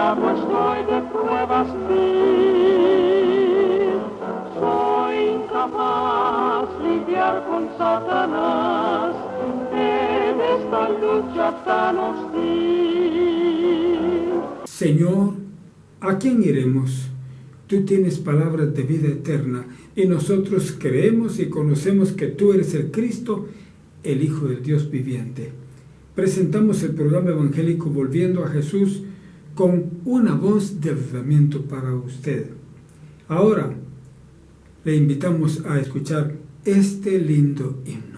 esclavo estoy de pruebas mil. Soy incapaz lidiar con Satanás en esta lucha tan hostil. Señor, ¿a quién iremos? Tú tienes palabras de vida eterna y nosotros creemos y conocemos que tú eres el Cristo, el Hijo del Dios viviente. Presentamos el programa evangélico Volviendo a Jesús con una voz de avivamiento para usted. Ahora le invitamos a escuchar este lindo himno.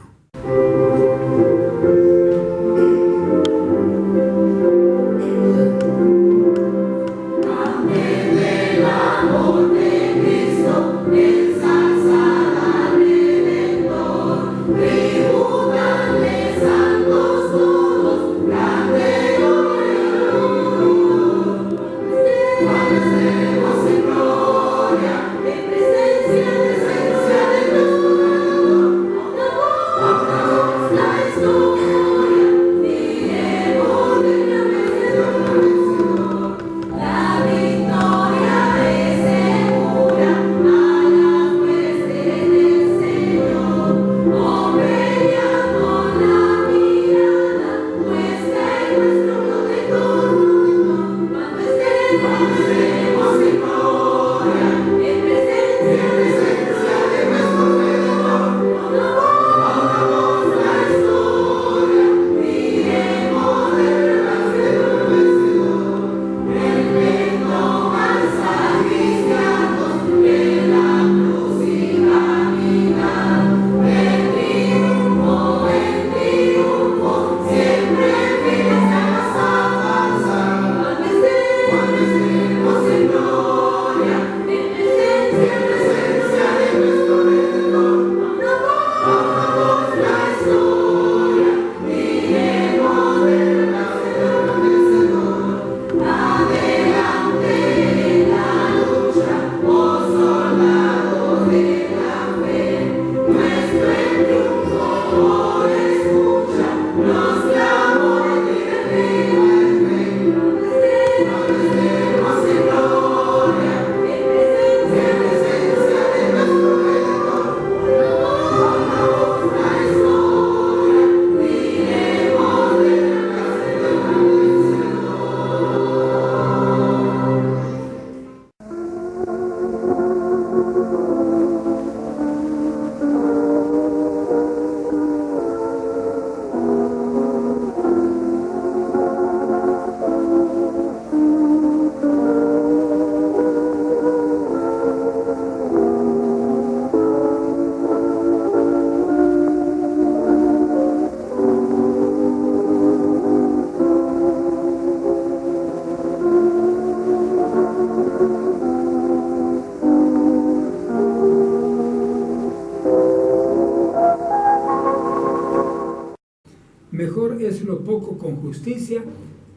Mejor es lo poco con justicia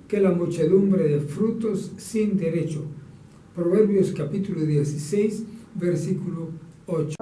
que la muchedumbre de frutos sin derecho. Proverbios capítulo 16, versículo 8.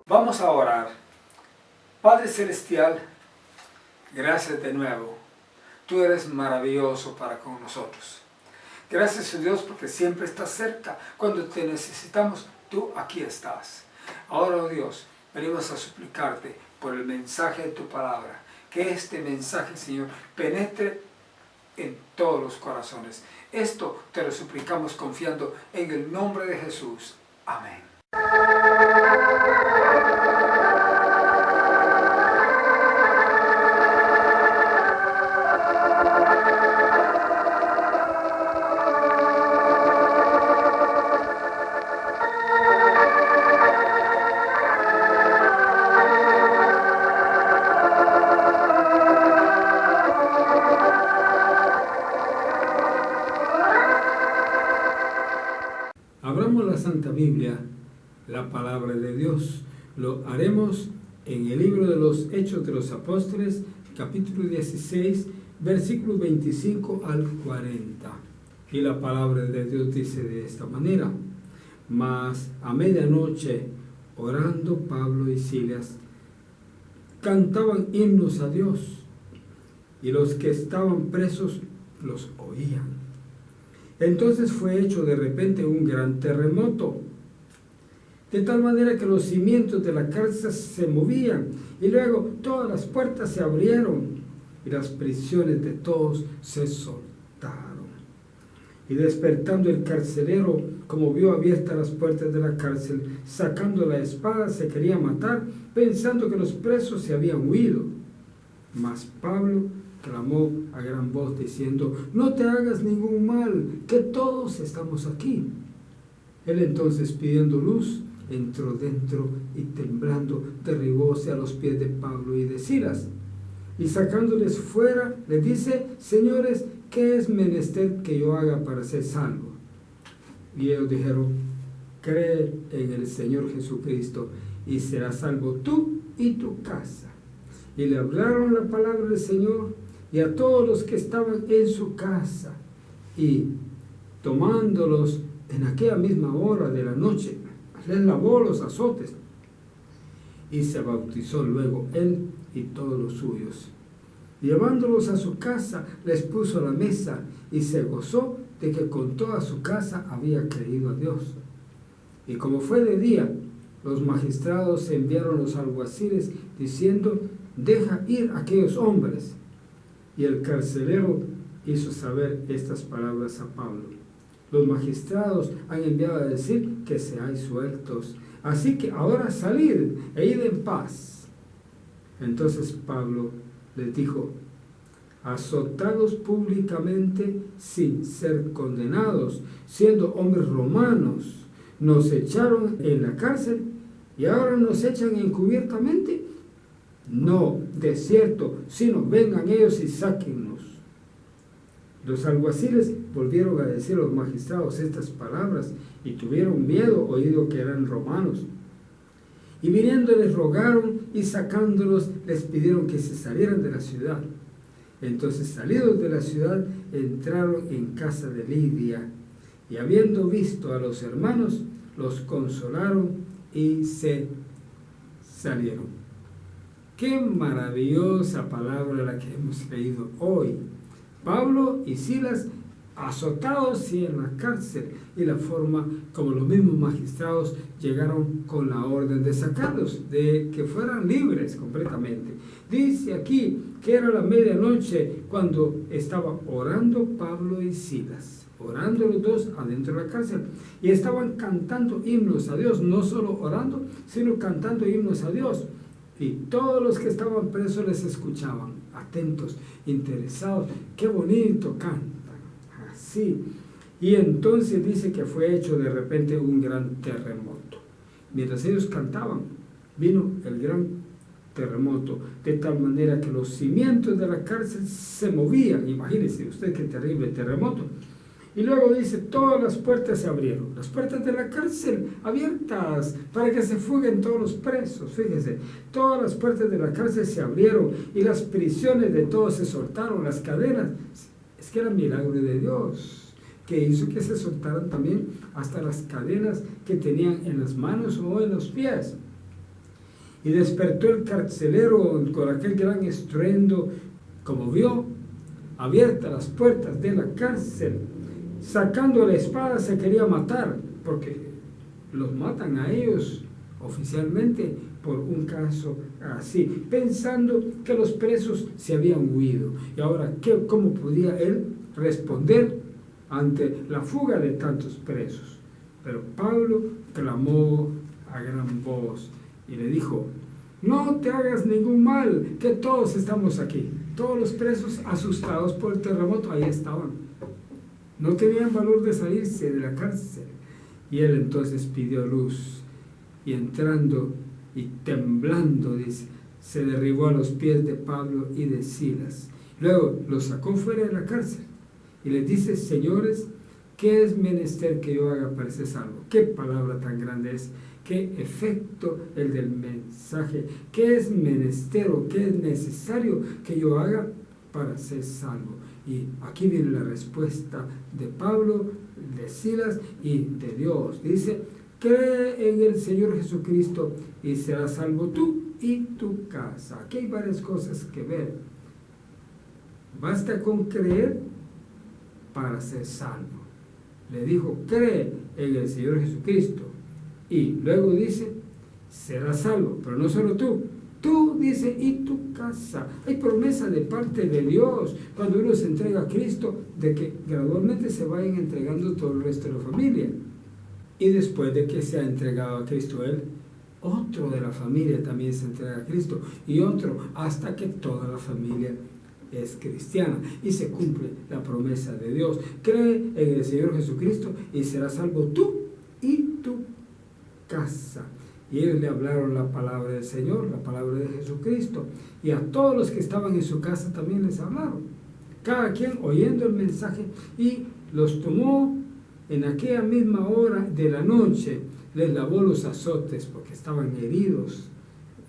Vamos a orar. Padre Celestial, gracias de nuevo Tú eres maravilloso para con nosotros. Gracias a Dios porque siempre estás cerca. Cuando te necesitamos, tú aquí estás. Ahora, oh Dios, venimos a suplicarte por el mensaje de tu palabra. Que este mensaje, Señor, penetre en todos los corazones. Esto te lo suplicamos confiando en el nombre de Jesús. Amén. Abramos la Santa Biblia, la palabra de Dios. Lo haremos en el libro de los Hechos de los Apóstoles, capítulo 16, versículo 25 al 40. Y la palabra de Dios dice de esta manera: Mas a medianoche, orando Pablo y Silas, cantaban himnos a Dios, y los que estaban presos los oían. Entonces fue hecho de repente un gran terremoto, de tal manera que los cimientos de la cárcel se movían, y luego todas las puertas se abrieron, y las prisiones de todos se soltaron. Y despertando el carcelero, como vio abiertas las puertas de la cárcel, sacando la espada se quería matar, pensando que los presos se habían huido. Mas Pablo clamó a gran voz diciendo: no te hagas ningún mal, que todos estamos aquí. Él entonces, pidiendo luz, entró dentro y temblando derribóse a los pies de Pablo y de Silas, y sacándoles fuera les dice: señores, ¿qué es menester que yo haga para ser salvo? Y ellos dijeron: cree en el Señor Jesucristo y serás salvo tú y tu casa. Y le hablaron la palabra del Señor y a todos los que estaban en su casa, y tomándolos en aquella misma hora de la noche, les lavó los azotes, y se bautizó luego él y todos los suyos. Llevándolos a su casa, les puso a la mesa, y se gozó de que con toda su casa había creído a Dios. Y como fue de día, los magistrados enviaron los alguaciles, diciendo: deja ir a aquellos hombres. Y el carcelero hizo saber estas palabras a Pablo: los magistrados han enviado a decir que seáis sueltos, así que ahora salid e id en paz. Entonces Pablo les dijo: azotados públicamente sin ser condenados, siendo hombres romanos, nos echaron en la cárcel y ahora nos echan encubiertamente. No, de cierto, sino vengan ellos y sáquennos. Los alguaciles volvieron a decir a los magistrados estas palabras, y tuvieron miedo, oído que eran romanos. Y viniendo les rogaron, y sacándolos les pidieron que se salieran de la ciudad. Entonces, salidos de la ciudad, entraron en casa de Lidia, y habiendo visto a los hermanos, los consolaron y se salieron. Qué maravillosa palabra la que hemos leído hoy. Pablo y Silas azotados y en la cárcel, y la forma como los mismos magistrados llegaron con la orden de sacarlos, de que fueran libres completamente. Dice aquí que era la medianoche cuando estaban orando Pablo y Silas, orando los dos adentro de la cárcel, y estaban cantando himnos a Dios, no solo orando, sino cantando himnos a Dios. Y todos los que estaban presos les escuchaban, atentos, interesados. ¡Qué bonito cantan! Así. Y entonces dice que fue hecho de repente un gran terremoto. Mientras ellos cantaban, vino el gran terremoto, de tal manera que los cimientos de la cárcel se movían. Imagínense usted qué terrible terremoto. Y luego dice: todas las puertas se abrieron, las puertas de la cárcel abiertas para que se fuguen todos los presos. Fíjense, todas las puertas de la cárcel se abrieron y las prisiones de todos se soltaron, las cadenas. Es que era milagro de Dios, que hizo que se soltaran también hasta las cadenas que tenían en las manos o en los pies. Y despertó el carcelero con aquel gran estruendo, como vio abiertas las puertas de la cárcel, sacando la espada se quería matar, porque los matan a ellos oficialmente por un caso así, pensando que los presos se habían huido. Y ahora, ¿cómo podía él responder ante la fuga de tantos presos? Pero Pablo clamó a gran voz y le dijo: no te hagas ningún mal, que todos estamos aquí. Todos los presos, asustados por el terremoto, ahí estaban. No tenían valor de salirse de la cárcel. Y él entonces pidió luz, y entrando y temblando, dice, se derribó a los pies de Pablo y de Silas. Luego los sacó fuera de la cárcel y les dice: señores, ¿qué es menester que yo haga para ser salvo? ¿Qué palabra tan grande es? ¿Qué efecto el del mensaje? ¿Qué es menester o qué es necesario que yo haga para ser salvo? Y aquí viene la respuesta de Pablo, de Silas y de Dios. Dice: cree en el Señor Jesucristo y serás salvo tú y tu casa. Aquí hay varias cosas que ver. Basta con creer para ser salvo. Le dijo: cree en el Señor Jesucristo. Y luego dice: serás salvo, pero no solo tú. Tú, dice, y tu casa. Hay promesa de parte de Dios cuando uno se entrega a Cristo de que gradualmente se vayan entregando todo el resto de la familia. Y después de que se ha entregado a Cristo él, otro de la familia también se entrega a Cristo, y otro, hasta que toda la familia es cristiana y se cumple la promesa de Dios. Cree en el Señor Jesucristo y serás salvo tú y tu casa. Y ellos le hablaron la palabra del Señor, la palabra de Jesucristo, y a todos los que estaban en su casa también les hablaron, cada quien oyendo el mensaje, y los tomó en aquella misma hora de la noche, les lavó los azotes porque estaban heridos.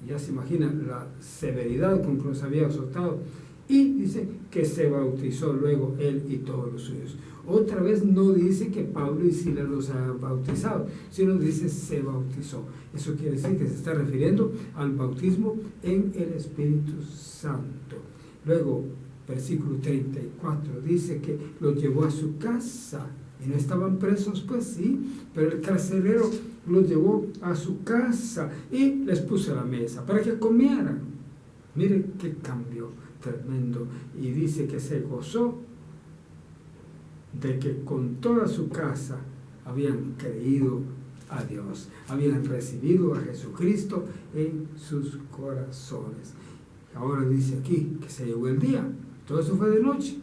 Ya se imaginan la severidad con que los había azotado. Y dice que se bautizó luego él y todos los suyos. Otra vez no dice que Pablo y Silas los han bautizado, sino dice se bautizó. Eso quiere decir que se está refiriendo al bautismo en el Espíritu Santo. Luego, versículo 34, dice que los llevó a su casa. Y no estaban presos, pues sí, pero el carcelero los llevó a su casa y les puso a la mesa para que comieran. Mire qué cambio tremendo. Y dice que se gozó de que con toda su casa habían creído a Dios, habían recibido a Jesucristo en sus corazones. Ahora dice aquí que se llegó el día. Todo eso fue de noche.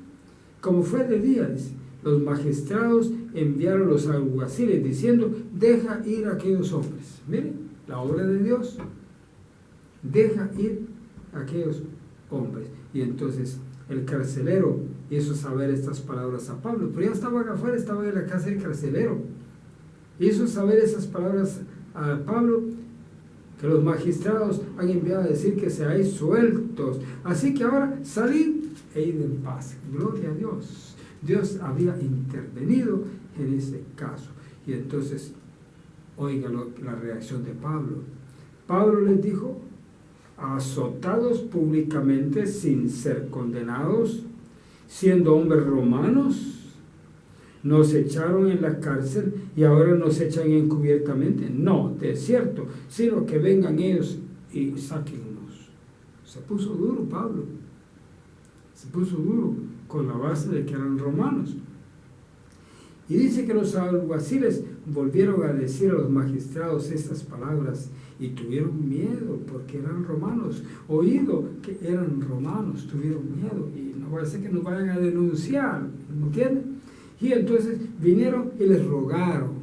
Como fue de día, dice, los magistrados enviaron los alguaciles diciendo: deja ir a aquellos hombres. Miren, la obra de Dios. Deja ir a aquellos hombres. Y entonces el carcelero hizo saber estas palabras a Pablo, pero ya estaban afuera, estaban en la casa del carcelero. Hizo saber esas palabras a Pablo, que los magistrados han enviado a decir que seáis sueltos. Así que ahora salid e id en paz. Gloria a Dios. Dios había intervenido en ese caso. Y entonces, oiga la reacción de Pablo. Pablo les dijo: azotados públicamente sin ser condenados, siendo hombres romanos, nos echaron en la cárcel y ahora nos echan encubiertamente. No, de cierto, sino que vengan ellos y sáquennos. Se puso duro Pablo. Se puso duro con la base de que eran romanos. Y dice que los alguaciles volvieron a decir a los magistrados estas palabras y tuvieron miedo porque eran romanos. Oído que eran romanos, tuvieron miedo. Y no va a ser que nos vayan a denunciar, ¿no entienden? Y entonces vinieron y les rogaron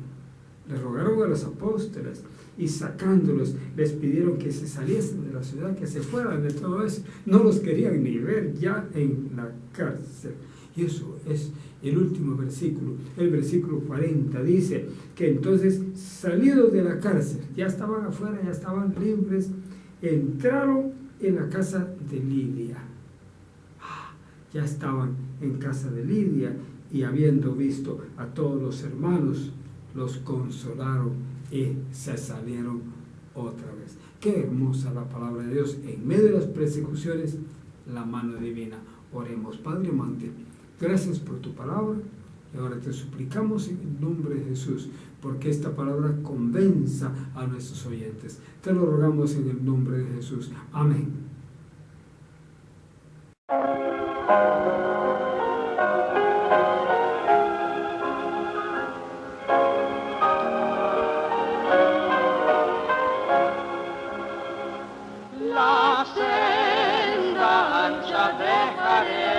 a los apóstoles, y sacándolos les pidieron que se saliesen de la ciudad, que se fueran de todo eso. No los querían ni ver ya en la cárcel. Y eso es el último versículo, el versículo 40, dice que entonces, salidos de la cárcel, ya estaban afuera, ya estaban libres, entraron en la casa de Lidia. Ya estaban en casa de Lidia, y habiendo visto a todos los hermanos, los consolaron y se salieron otra vez. Qué hermosa la palabra de Dios. En medio de las persecuciones, la mano divina. Oremos. Padre amante, gracias por tu palabra. Y ahora te suplicamos en el nombre de Jesús, porque esta palabra convenza a nuestros oyentes. Te lo rogamos en el nombre de Jesús. Amén. La senda ancha dejaré,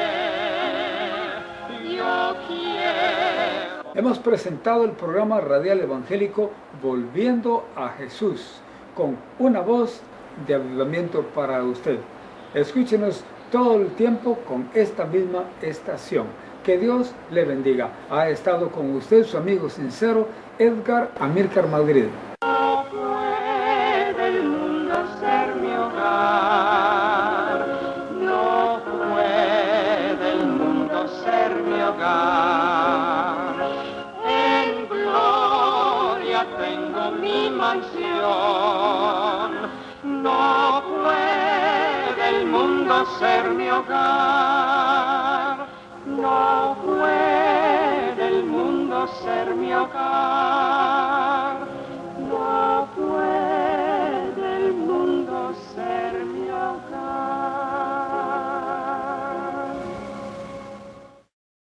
yo quiero. Hemos presentado el programa radial evangélico Volviendo a Jesús, con una voz de avivamiento para usted. Escúchenos todo el tiempo con esta misma estación. Que Dios le bendiga. Ha estado con usted su amigo sincero, Edgar Amílcar Madrid. No puede el mundo ser mi hogar, no puede el mundo ser mi hogar. En gloria tengo mi mansión, no puede el mundo ser mi hogar, no puede el mundo ser mi hogar.